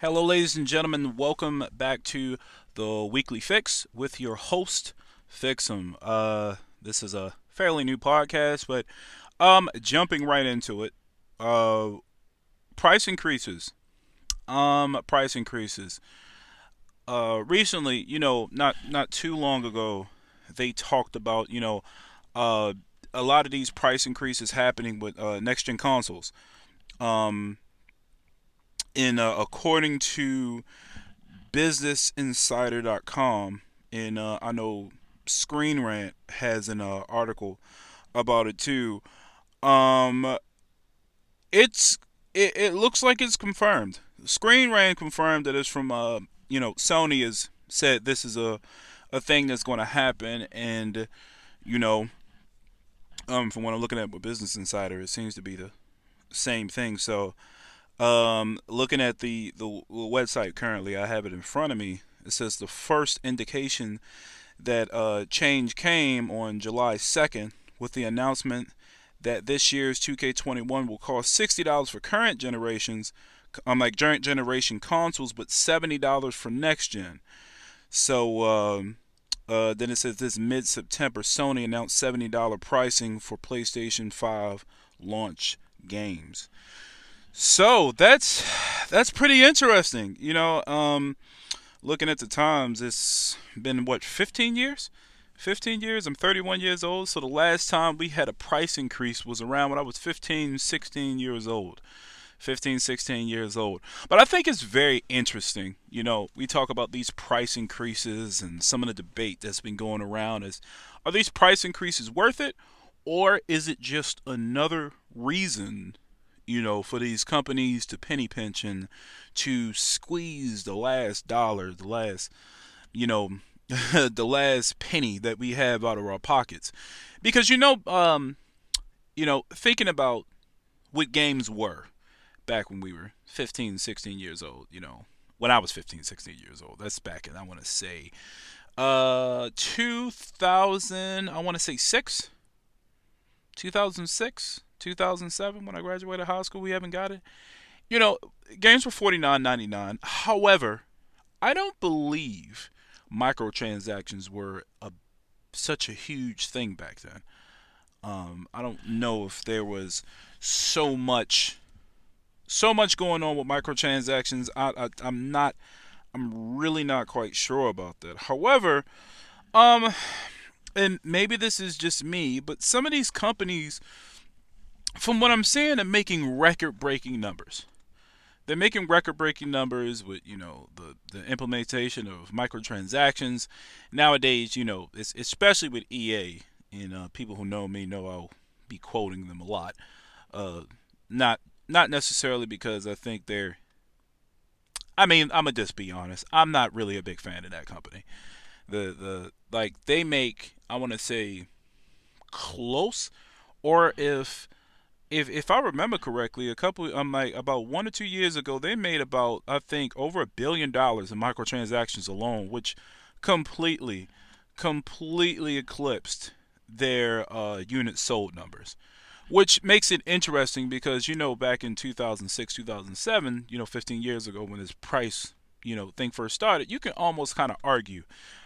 Hello, ladies and gentlemen. Welcome back to the Weekly Fix with your host, Phixem. This is a fairly new podcast, but jumping right into it. Uh, price increases. Price increases. Recently, not too long ago, they talked about uh, a lot of these price increases happening with next gen consoles. Um, in according to businessinsider.com, and I know Screen Rant has an article about it too. Um, it looks like it's confirmed. Screen Rant confirmed that it's from Sony has said this is a thing that's going to happen, and you know from what I'm looking at with Business Insider, it seems to be the same thing. So looking at the website currently, I have it in front of me. It says the first indication that change came on July 2nd with the announcement that this year's 2K21 will cost $60 for current generations, like current generation consoles, but $70 for next gen. So then it says this mid-September, Sony announced $70 pricing for PlayStation 5 launch games. So that's pretty interesting. Looking at the times, it's been what 15 years. 15 years. I'm 31 years old. So the last time we had a price increase was around when I was 15, 16 years old. 15, 16 years old. But I think it's very interesting. We talk about these price increases and some of the debate that's been going around is, are these price increases worth it? Or is it just another reason for these companies to penny pinch and to squeeze the last dollar, the last, you know, the last penny that we have out of our pockets. Because thinking about what games were back when we were 15, 16 years old. When I was 15, 16 years old. That's back in I want to say 2000. I want to say 2006, 2007 when I graduated high school. We haven't got it. You know, Games were 49.99. However, I don't believe microtransactions were such a huge thing back then. I don't know if there was so much going on with microtransactions. I'm really not quite sure about that. However, um, and maybe this is just me, but some of these companies, from what I'm seeing, are making record-breaking numbers. They're making record-breaking numbers with the implementation of microtransactions nowadays. It's, especially with EA, and people who know me know I'll be quoting them a lot. Uh, not not necessarily because I think they're. I mean, I'm gonna just be honest. I'm not really a big fan of that company. The like they make, I want to say, close, or if I remember correctly, a couple like about 1 or 2 years ago, they made about, I think, over $1 billion in microtransactions alone, which completely completely eclipsed their unit sold numbers. Which makes it interesting because back in 2006, 2007, 15 years ago when this price thing first started, you can almost kind of argue,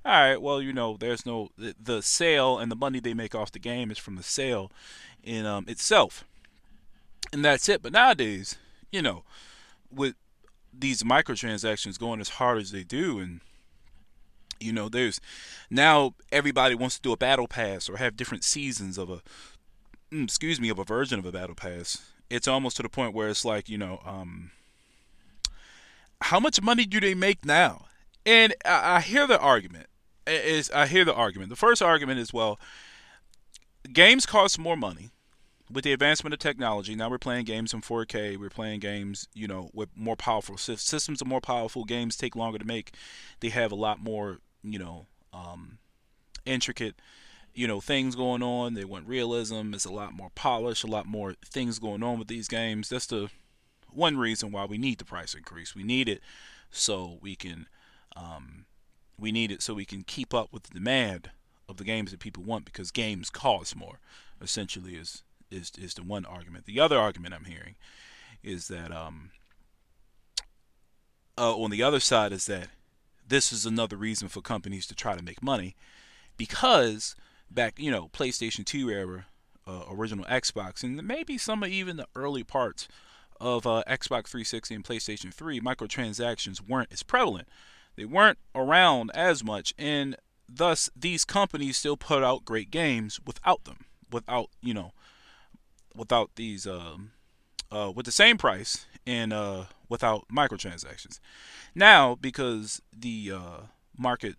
all right, well, there's no the sale, and the money they make off the game is from the sale in itself, and that's it. But nowadays, you know, with these microtransactions going as hard as they do, and there's now everybody wants to do a battle pass or have different seasons of a version of a battle pass. It's almost to the point where it's like, how much money do they make now? And I hear the argument. I hear the argument. The first argument is, well, games cost more money with the advancement of technology. Now we're playing games in 4K. We're playing games, with more powerful systems. Are more powerful. Games take longer to make. They have a lot more, intricate, things going on. They want realism. It's a lot more polished. A lot more things going on with these games. That's the one reason why we need the price increase. We need it so we can, um, keep up with the demand of the games that people want because games cost more. Essentially, is the one argument. The other argument I'm hearing is that On the other side is that this is another reason for companies to try to make money because back, PlayStation 2 era, original Xbox, and maybe some of even the early parts of Xbox 360 and PlayStation 3, microtransactions weren't as prevalent. They weren't around as much, and thus these companies still put out great games without them, without without these with the same price and without microtransactions. Now, because the market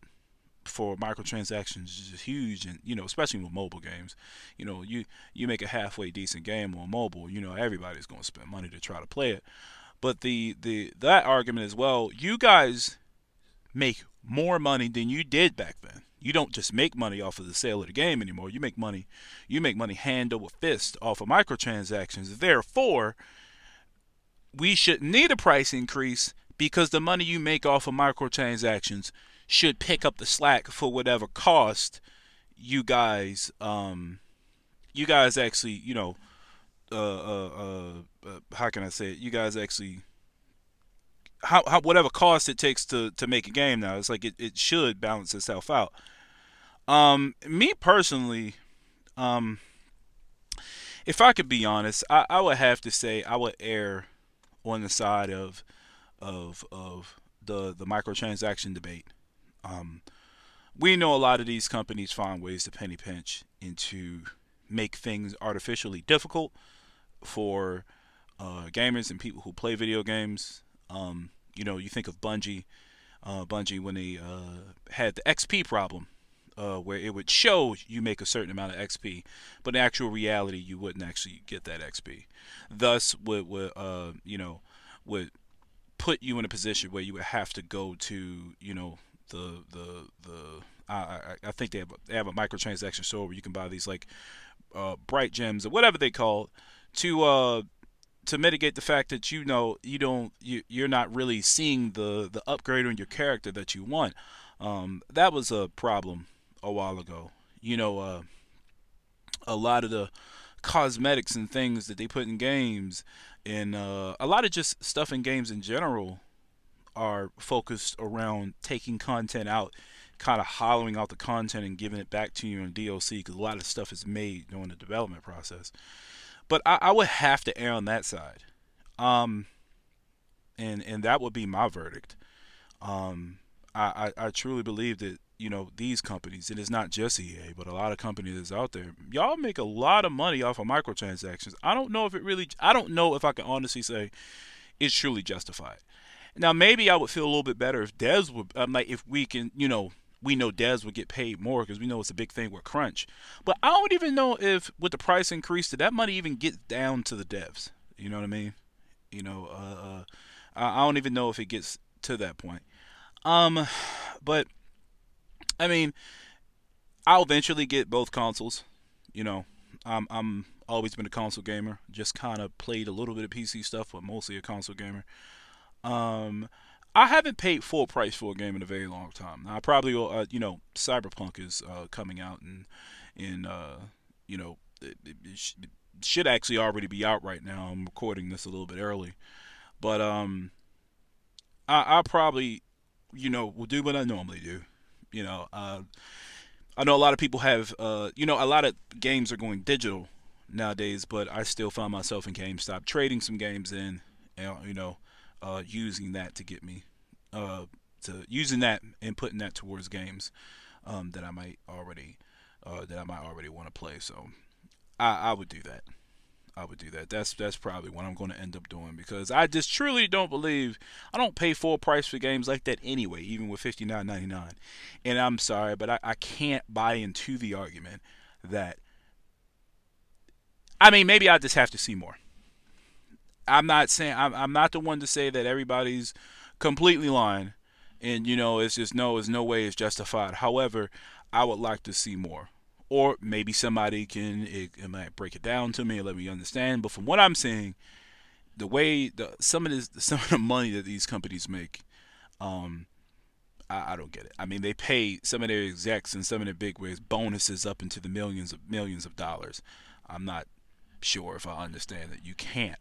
for microtransactions is just huge, and especially with mobile games, you make a halfway decent game on mobile, everybody's going to spend money to try to play it. But the that argument as well, you guys make more money than you did back then. You don't just make money off of the sale of the game anymore. You make money hand over fist off of microtransactions. Therefore, we shouldn't need a price increase because the money you make off of microtransactions should pick up the slack for whatever cost you guys actually how can I say it? You guys actually how whatever cost it takes to make a game now. It's like it should balance itself out. Me personally, um, if I could be honest, I would have to say I would err on the side of the microtransaction debate. Um, we know a lot of these companies find ways to penny pinch and to make things artificially difficult for gamers and people who play video games. You think of Bungie when they had the XP problem, where it would show you make a certain amount of XP, but in actual reality, you wouldn't actually get that XP. Thus, would put you in a position where you would have to go to the I think they have a microtransaction store where you can buy these like bright gems or whatever they call to to mitigate the fact that you're not really seeing the upgrade on your character that you want. That was a problem a while ago. A lot of the cosmetics and things that they put in games, and a lot of just stuff in games in general, are focused around taking content out, kind of hollowing out the content and giving it back to you in DLC because a lot of stuff is made during the development process. But I would have to err on that side, um, and that would be my verdict. I truly believe that these companies, and it's not just EA, but a lot of companies that's out there, y'all make a lot of money off of microtransactions. I don't know if I can honestly say it's truly justified. Now, maybe I would feel a little bit better if devs would, like, if we can, we know devs would get paid more because we know it's a big thing with crunch. But I don't even know if, with the price increase, did that money even get down to the devs? You know what I mean? You know, I don't even know if it gets to that point. Um, but I mean, I'll eventually get both consoles. You know, I'm always been a console gamer. Just kind of played a little bit of PC stuff, but mostly a console gamer. Um, I haven't paid full price for a game in a very long time. I probably will. Cyberpunk is coming out, and it should actually already be out right now. I'm recording this a little bit early, but I probably will do what I normally do. You know, uh, I know a lot of people have a lot of games are going digital nowadays, but I still find myself in GameStop trading some games in, using that to get me to using that and putting that towards games that I might already want to play. So I would do that. I would do that. That's probably what I'm going to end up doing because I just truly don't believe I don't pay full price for games like that anyway, even with $59.99. And I'm sorry, but I can't buy into the argument that I mean maybe I just have to see more. I'm not the one to say that everybody's completely lying, and it's just no, it's no way it's justified. However, I would like to see more, or maybe somebody it might break it down to me and let me understand. But from what I'm seeing, the way some of the money that these companies make, um, I don't get it. I mean, they pay some of their execs and some of their big wigs bonuses up into the millions of dollars. I'm not sure if I understand that you can't.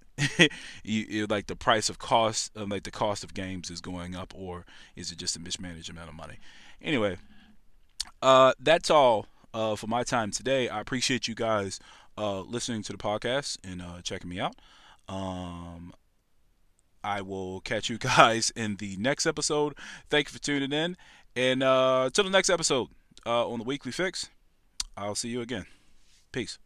Like the price of cost, like the cost of games is going up, or is it just a mismanaged amount of money? Anyway, that's all for my time today. I appreciate you guys listening to the podcast and checking me out. Um, I will catch you guys in the next episode. Thank you for tuning in. And till the next episode on the Weekly Fix, I'll see you again. Peace.